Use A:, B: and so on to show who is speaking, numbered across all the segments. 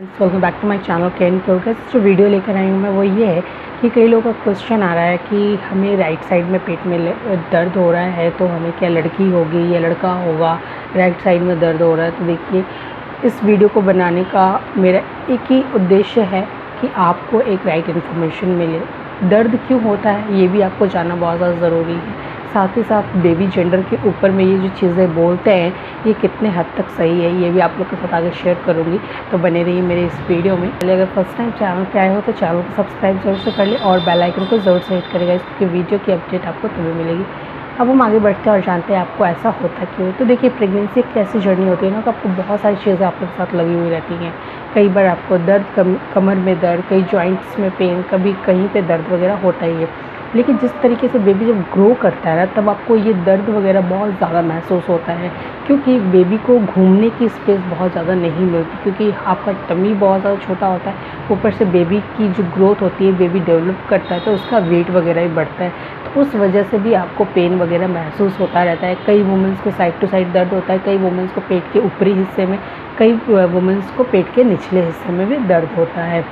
A: Welcome back to my channel can progress. जो video लेकर आई हूँ मैं वो ये है कि कई लोगों का क्वेश्चन आ रहा है कि हमें राइट साइड में पेट में दर्द हो रहा है, तो हमें क्या लड़की होगी या लड़का होगा, राइट साइड में दर्द हो रहा है। तो देखिए, इस वीडियो को बनाने का मेरा एक ही उद्देश्य है कि आपको एक राइट इन्फॉर्मेशन मिले। दर्द क्यों होता है ये भी आपको जानना बहुत ज़्यादा ज़रूरी है। साथ ही साथ बेबी जेंडर के ऊपर में ये जो चीज़ें बोलते हैं ये कितने हद तक सही है ये भी आप लोग के साथ आगे शेयर करूँगी। तो बने रहिए मेरे इस वीडियो में। पहले अगर फर्स्ट टाइम चैनल पे आए हो तो चैनल को सब्सक्राइब जरूर से कर ले और बेल आइकन को ज़रूर से हिट करेगा, इसकी वीडियो की अपडेट आपको तभी मिलेगी। अब हम आगे बढ़ते हैं और जानते हैं आपको ऐसा होता क्यों। तो देखिए, प्रेगनेंसी एक ऐसी जर्नी होती है ना कि आपको बहुत सारी चीज़ें आप लोग के साथ लगी हुई रहती हैं। कई बार आपको दर्द, कमर में दर्द, कई जॉइंट्स में पेन, कभी कहीं पे दर्द वगैरह होता ही है। लेकिन जिस तरीके से बेबी जब ग्रो करता है ना तब आपको ये दर्द वगैरह बहुत ज़्यादा महसूस होता है, क्योंकि बेबी को घूमने की स्पेस बहुत ज़्यादा नहीं मिलती, क्योंकि आपका टमी बहुत ज़्यादा छोटा होता है। ऊपर से बेबी की जो ग्रोथ होती है, बेबी डेवलप करता है तो उसका वेट वगैरह भी बढ़ता है, तो उस वजह से भी आपको पेन वगैरह महसूस होता रहता है। कई वुमेंस को साइड टू साइड दर्द होता है, कई वुमेंस को पेट के ऊपरी हिस्से में, कई वुमेंस को पेट के निचले हिस्से में भी दर्द होता है।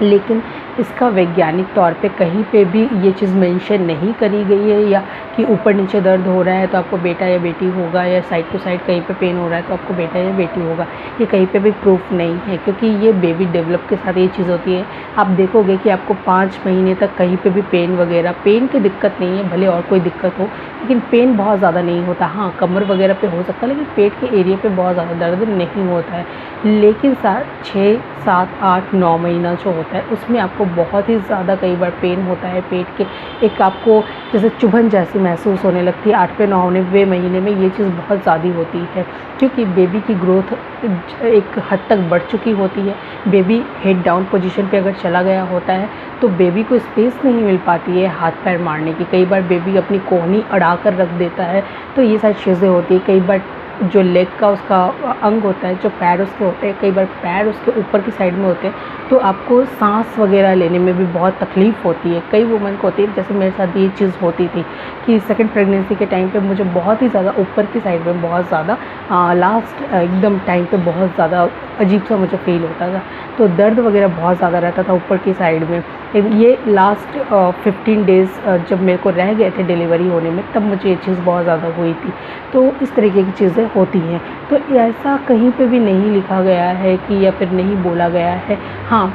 A: लेकिन इसका वैज्ञानिक तौर पे कहीं पे भी ये चीज़ मेंशन नहीं करी गई है या कि ऊपर नीचे दर्द हो रहा है तो आपको बेटा या बेटी होगा, या साइड टू साइड कहीं पे पेन हो रहा है तो आपको बेटा या बेटी होगा। ये कहीं पे भी प्रूफ नहीं है, क्योंकि ये बेबी डेवलप के साथ ये चीज़ होती है। आप देखोगे कि आपको 5 महीने तक कहीं पर भी पेन की दिक्कत नहीं है, भले और कोई दिक्कत हो लेकिन पेन बहुत ज़्यादा नहीं होता। हाँ, कमर वगैरह पे हो सकता है लेकिन पेट के एरिया पे बहुत ज़्यादा दर्द नहीं होता है। लेकिन 6, 7, 8, 9 महीना जो होता है उसमें आपको बहुत ही ज़्यादा कई बार पेन होता है। पेट के एक आपको जैसे चुभन जैसी महसूस होने लगती है। 8वें 9वें महीने में ये चीज़ बहुत ज़्यादा होती है, क्योंकि बेबी की ग्रोथ एक हद तक बढ़ चुकी होती है। बेबी हेड डाउन पोजीशन पे अगर चला गया होता है तो बेबी को स्पेस नहीं मिल पाती है हाथ पैर मारने की। कई बार बेबी अपनी कोहनी अड़ा कर रख देता है, तो ये सारी चीज़ें होती है। कई बार जो लेग का उसका अंग होता है, जो पैर उसके होते हैं, कई बार पैर उसके ऊपर की साइड में होते हैं, तो आपको सांस वगैरह लेने में भी बहुत तकलीफ़ होती है। कई वुमेन को होती है, जैसे मेरे साथ ये चीज़ होती थी कि सेकंड प्रेगनेंसी के टाइम पे मुझे बहुत ही ज़्यादा ऊपर की साइड में बहुत ज़्यादा लास्ट एकदम टाइम पे बहुत ज़्यादा अजीब सा मुझे फील होता था, तो दर्द वगैरह बहुत ज़्यादा रहता था ऊपर की साइड में। ये लास्ट 15 डेज़ जब मेरे को रह गए थे डिलीवरी होने में, तब मुझे ये चीज़ बहुत ज़्यादा हुई थी। तो इस तरीके की चीज़ें होती हैं। तो ऐसा कहीं पे भी नहीं लिखा गया है कि या फिर नहीं बोला गया है। हाँ,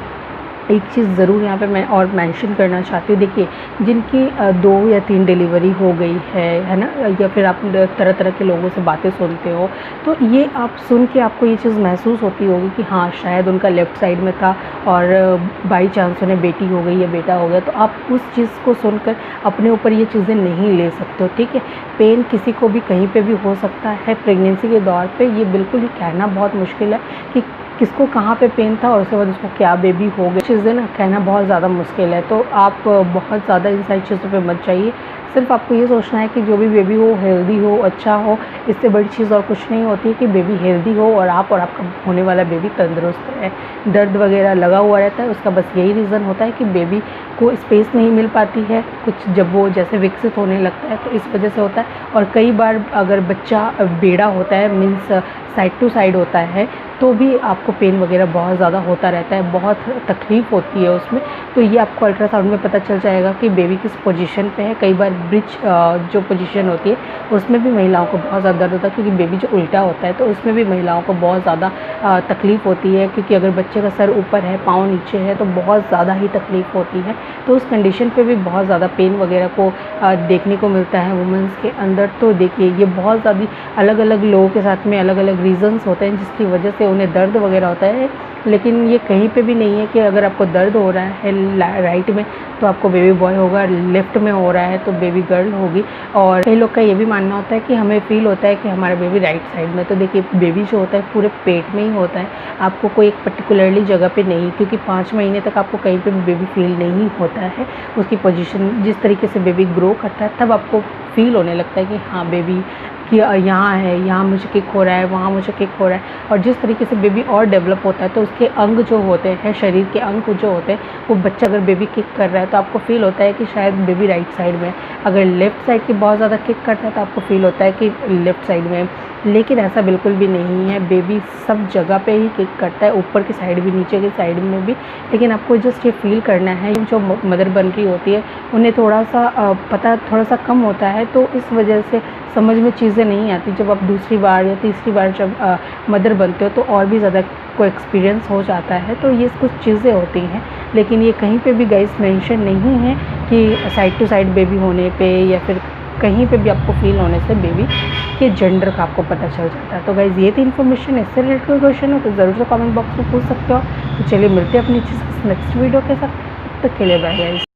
A: एक चीज़ ज़रूर यहाँ पे मैं और मेंशन करना चाहती हूँ। देखिए, जिनकी 2 या 3 डिलीवरी हो गई है ना, या फिर आप तरह तरह के लोगों से बातें सुनते हो, तो ये आप सुन के आपको ये चीज़ महसूस होती होगी कि हाँ शायद उनका लेफ़्ट साइड में था और बाई चांस उन्हें बेटी हो गई या बेटा हो गया, तो आप उस चीज़ को सुनकर अपने ऊपर ये चीज़ें नहीं ले सकते हो। ठीक है, पेन किसी को भी कहीं पर भी हो सकता है प्रेगनेंसी के दौर पर। ये बिल्कुल ही कहना बहुत मुश्किल है कि किसको कहाँ पे पेन था और उसके बाद उसको क्या बेबी हो गई। चीज़ें ना कहना बहुत ज़्यादा मुश्किल है, तो आप बहुत ज़्यादा इन सारी चीज़ों पे मत जाइए। सिर्फ आपको ये सोचना है कि जो भी बेबी हो हेल्दी हो, अच्छा हो। इससे बड़ी चीज़ और कुछ नहीं होती है कि बेबी हेल्दी हो और आपका होने वाला बेबी तंदुरुस्त है। दर्द वगैरह लगा हुआ रहता है, उसका बस यही रीज़न होता है कि बेबी को स्पेस नहीं मिल पाती है कुछ, जब वो जैसे विकसित होने लगता है तो इस वजह से होता है। और कई बार अगर बच्चा बेड़ा होता है, मीन्स साइड टू साइड होता है, तो भी आपको पेन वगैरह बहुत ज़्यादा होता रहता है, बहुत तकलीफ़ होती है उसमें। तो ये आपको अल्ट्रासाउंड में पता चल जाएगा कि बेबी किस पोजीशन पे है। कई बार ब्रिज जो पोजीशन होती है उसमें भी महिलाओं को बहुत ज़्यादा दर्द होता है, क्योंकि बेबी जो उल्टा होता है तो उसमें भी महिलाओं को बहुत ज़्यादा तकलीफ़ होती है, क्योंकि अगर बच्चे का सर ऊपर है पाँव नीचे है तो बहुत ज़्यादा ही तकलीफ़ होती है। तो उस कंडीशन पे भी बहुत ज़्यादा पेन वगैरह को देखने को मिलता है वुमेंस के अंदर। तो देखिए, ये बहुत ज़्यादा अलग अलग लोगों के साथ में अलग अलग रीज़न्स होते हैं जिसकी वजह से उन्हें दर्द वगैरह होता है। लेकिन ये कहीं पे भी नहीं है कि अगर आपको दर्द हो रहा है राइट में तो आपको बेबी बॉय होगा, लेफ़्ट में हो रहा है तो बेबी गर्ल होगी। और कई लोग का ये भी मानना होता है कि हमें फ़ील होता है कि हमारा बेबी राइट साइड में। तो देखिए, बेबी जो होता है पूरे पेट में ही होता है, आपको कोई एक पर्टिकुलरली जगह पे नहीं, क्योंकि 5 महीने तक आपको कहीं पे भी बेबी फील नहीं होता है। उसकी पोजीशन जिस तरीके से बेबी ग्रो करता है तब आपको फील होने लगता है कि हाँ बेबी कि यहाँ है, यहाँ मुझे किक हो रहा है, वहाँ मुझे किक हो रहा है। और जिस तरीके से बेबी और डेवलप होता है तो उसके अंग जो होते हैं, शरीर के अंग जो होते हैं, वो बच्चा अगर बेबी किक कर रहा है तो आपको फील होता है कि शायद बेबी राइट साइड में, अगर लेफ़्ट साइड की बहुत ज़्यादा किक करता है तो आपको फील होता है कि लेफ़्ट साइड में। लेकिन ऐसा बिल्कुल भी नहीं है, बेबी सब जगह पे ही किक करता है, ऊपर की साइड भी, नीचे की साइड में भी। लेकिन आपको जस्ट ये फील करना है, जो मदर बन रही होती है उन्हें थोड़ा सा पता थोड़ा सा कम होता है, तो इस वजह से समझ में चीज़ें नहीं आती। जब आप दूसरी बार या तीसरी बार जब मदर बनते हो तो और भी ज़्यादा को एक्सपीरियंस हो जाता है। तो ये कुछ चीज़ें होती हैं, लेकिन ये कहीं पे भी गाइस मेंशन नहीं है कि साइड टू साइड बेबी होने पे या फिर कहीं पे भी आपको फील होने से बेबी के जेंडर का आपको पता चल जाता है। तो गाइस ये थी इन्फॉर्मेशन। इससे रिलेटेड कोई क्वेश्चन हो तो ज़रूर से कमेंट बॉक्स में पूछ सकते हो। तो चलिए मिलते हैं अपनी नेक्स्ट वीडियो के साथ, तब तक के लिए बाय गाइस।